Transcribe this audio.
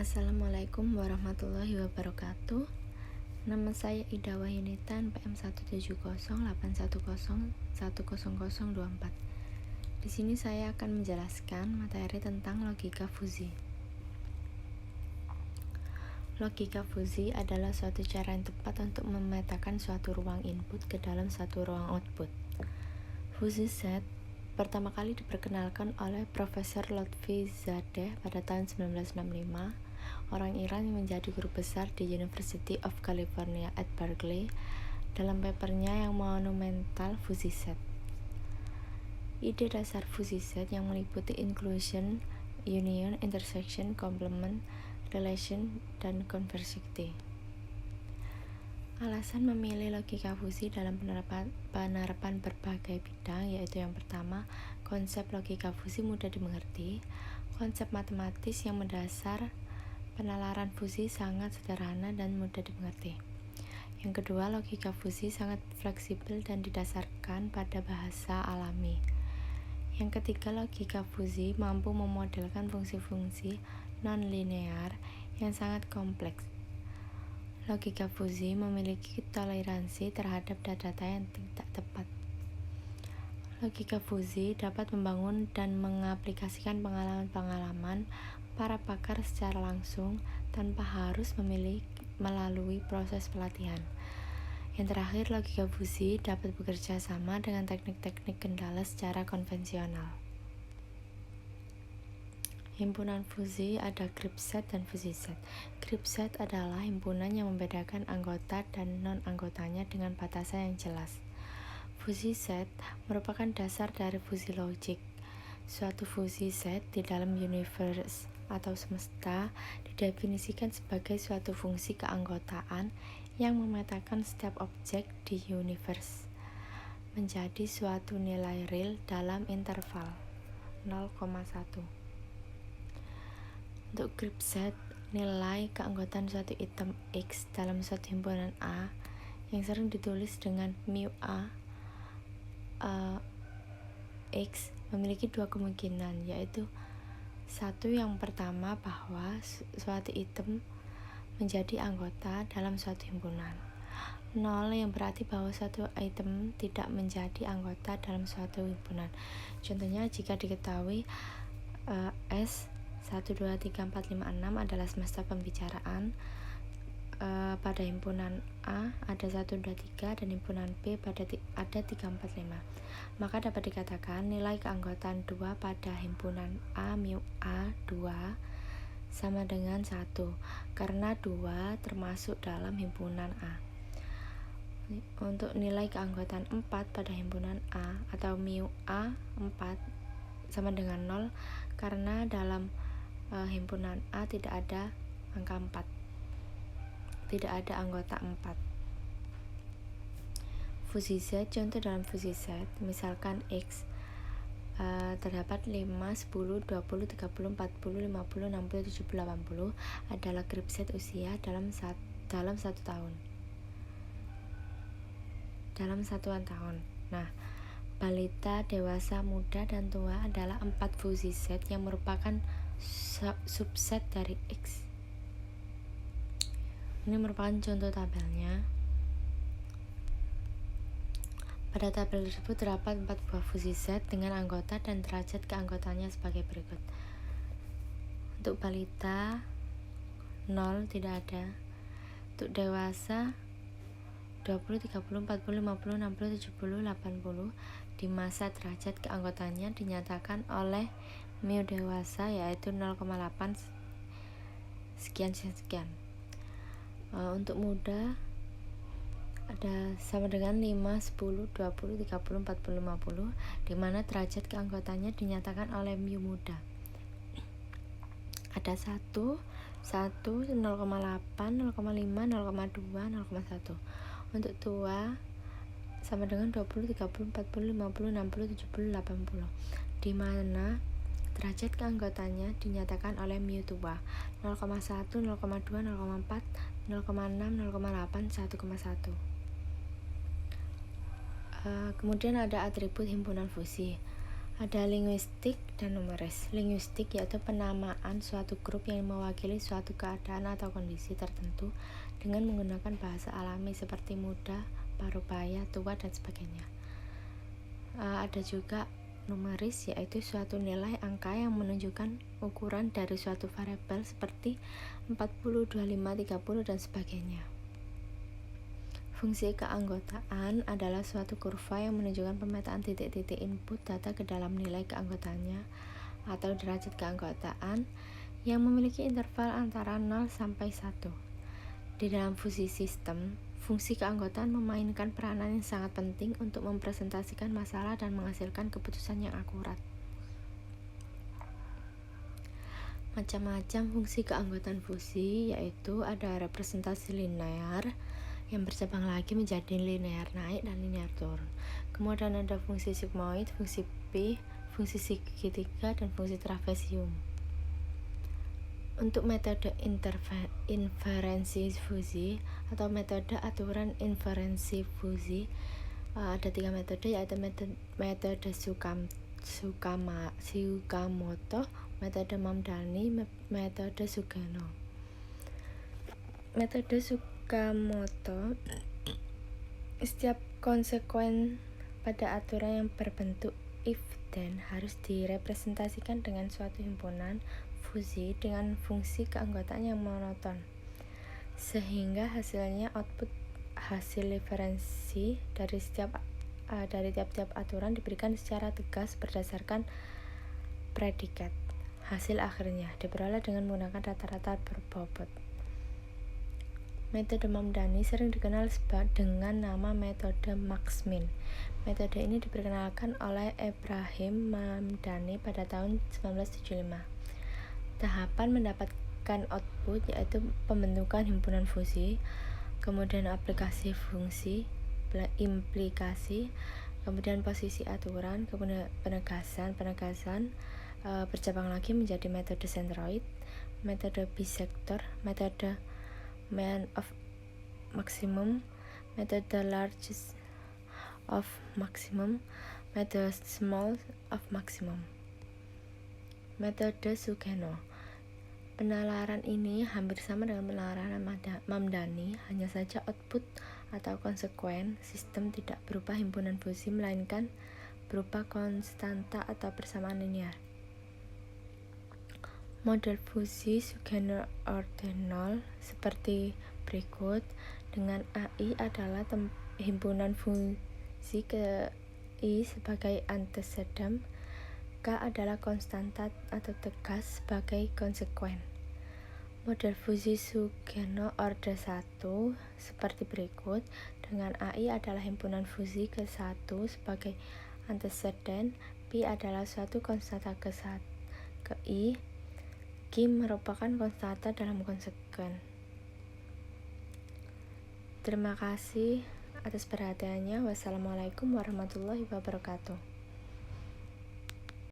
Assalamualaikum warahmatullahi wabarakatuh. Nama saya Ida Wahyunitan, PM 1708101001024. Di sini saya akan menjelaskan materi tentang logika fusi. Logika fusi adalah suatu cara yang tepat untuk memetakan suatu ruang input ke dalam suatu ruang output. Fusi set pertama kali diperkenalkan oleh Profesor Lotfi Zadeh pada tahun 1965, orang Iran yang menjadi guru besar di University of California at Berkeley, dalam papernya yang monumental fusi set. Ide dasar fusi set yang meliputi inclusion, union, intersection, complement, relation, dan conversity. Alasan memilih logika fusi dalam penerapan berbagai bidang yaitu yang pertama, konsep logika fusi mudah dimengerti. Konsep matematis yang mendasar penalaran fusi sangat sederhana dan mudah dimengerti. Yang kedua, logika fusi sangat fleksibel dan didasarkan pada bahasa alami. Yang ketiga, logika fusi mampu memodelkan fungsi-fungsi non-linear yang sangat kompleks. Logika fusi memiliki toleransi terhadap data yang tidak tepat. Logika fusi dapat membangun dan mengaplikasikan pengalaman-pengalaman para pakar secara langsung tanpa harus melalui proses pelatihan. Yang terakhir, logika fusi dapat bekerja sama dengan teknik-teknik kendala secara konvensional. Himpunan fusi ada group set dan fusi set. Group set adalah himpunan yang membedakan anggota dan non-anggotanya dengan batasan yang jelas. Fusi set merupakan dasar dari fusi logik. Suatu fusi set di dalam universe atau semesta didefinisikan sebagai suatu fungsi keanggotaan yang memetakan setiap objek di universe menjadi suatu nilai real dalam interval 0,1. Untuk group set, nilai keanggotaan suatu item X dalam suatu himpunan A yang sering ditulis dengan mu A X memiliki dua kemungkinan, yaitu satu, yang pertama bahwa suatu item menjadi anggota dalam suatu himpunan. 0 yang berarti bahwa suatu item tidak menjadi anggota dalam suatu himpunan. Contohnya, jika diketahui S 1, 2, 3, 4, 5, 6 adalah semesta pembicaraan, pada himpunan A ada 1, 2, 3 dan himpunan B ada 3, 4, 5, maka dapat dikatakan nilai keanggotaan 2 pada himpunan A mu A 2 sama dengan 1 karena 2 termasuk dalam himpunan A. Untuk nilai keanggotaan 4 pada himpunan A atau mu A 4 sama dengan 0 karena dalam himpunan A tidak ada angka 4, tidak ada anggota 4. Fusi Z, contoh dalam fusi Z, misalkan X terdapat 5, 10, 20, 30, 40, 50, 60, 70, 80 adalah group set usia dalam satuan tahun. Nah, balita, dewasa, muda, dan tua adalah 4 fusi set yang merupakan subset dari X. Ini merupakan contoh tabelnya. Pada tabel tersebut terdapat 4 buah fusi set dengan anggota dan derajat keanggotaannya sebagai berikut. Untuk balita 0, tidak ada. Untuk dewasa 20, 30, 40, 50, 60, 70, 80 di masa derajat keanggotaannya dinyatakan oleh mu dewasa yaitu 0,8 sekian. Untuk muda ada sama dengan 5, 10, 20, 30, 40, 50 di mana derajat keanggotaannya dinyatakan oleh mu muda. Ada 1, 0,8, 0,5, 0,2, 0,1. Untuk tua sama dengan 20, 30, 40, 50, 60, 70, 80 di mana derajat keanggotaannya dinyatakan oleh mu tua 0,1, 0,2, 0,4, 0,6, 0,8, 1,1. Kemudian ada atribut himpunan fusi. Ada linguistik dan numeris. Linguistik yaitu penamaan suatu grup yang mewakili suatu keadaan atau kondisi tertentu dengan menggunakan bahasa alami seperti muda, parubaya, tua, dan sebagainya. Ada juga numeris, yaitu suatu nilai angka yang menunjukkan ukuran dari suatu variabel seperti 40, 25, 30, dan sebagainya. Fungsi keanggotaan adalah suatu kurva yang menunjukkan pemetaan titik-titik input data ke dalam nilai keanggotaannya atau derajat keanggotaan yang memiliki interval antara 0 sampai 1. Di dalam fungsi sistem, fungsi keanggotaan memainkan peranan yang sangat penting untuk mempresentasikan masalah dan menghasilkan keputusan yang akurat. Macam-macam fungsi keanggotaan fungsi, yaitu ada representasi linear yang bercabang lagi menjadi linear naik dan linear turun. Kemudian ada fungsi sigmoid, fungsi pi, fungsi segitiga, dan fungsi trapesium. Untuk metode inferensi fusi atau metode aturan inferensi fusi, ada 3 metode, yaitu metode Tsukamoto, metode Mamdani, metode Sugeno. Metode Tsukamoto, setiap konsekuen pada aturan yang berbentuk if then harus direpresentasikan dengan suatu himpunan fusi dengan fungsi keanggotaan yang monoton, sehingga hasilnya output hasil referensi dari tiap-tiap aturan diberikan secara tegas berdasarkan predikat. Hasil akhirnya diperoleh dengan menggunakan rata-rata berbobot. Metode Mamdani sering dikenal dengan nama metode Max-Min. Metode ini diperkenalkan oleh Ebrahim Mamdani pada tahun 1975. Tahapan mendapatkan output yaitu pembentukan himpunan fusi, kemudian aplikasi fungsi, implikasi, kemudian posisi aturan, kemudian penegasan, bercabang lagi menjadi metode centroid, metode bisektor, metode mean of maximum, metode largest of maximum, metode small of maximum. Metode Sugeno. Penalaran ini hampir sama dengan penalaran Mamdani, hanya saja output atau konsekuen sistem tidak berupa himpunan fusi melainkan berupa konstanta atau persamaan linear. Model fusi Sugeno orthogonal seperti berikut. Dengan AI adalah himpunan fusi ke I sebagai antecedent, K adalah konstanta atau tegas sebagai konsekuen. Model fusi Sugeno order 1 seperti berikut. Dengan AI adalah himpunan fusi ke 1 sebagai antecedent, Pi adalah suatu konstanta ke I, Q merupakan konstanta dalam konsekuen. Terima kasih atas perhatiannya. Wassalamualaikum warahmatullahi wabarakatuh.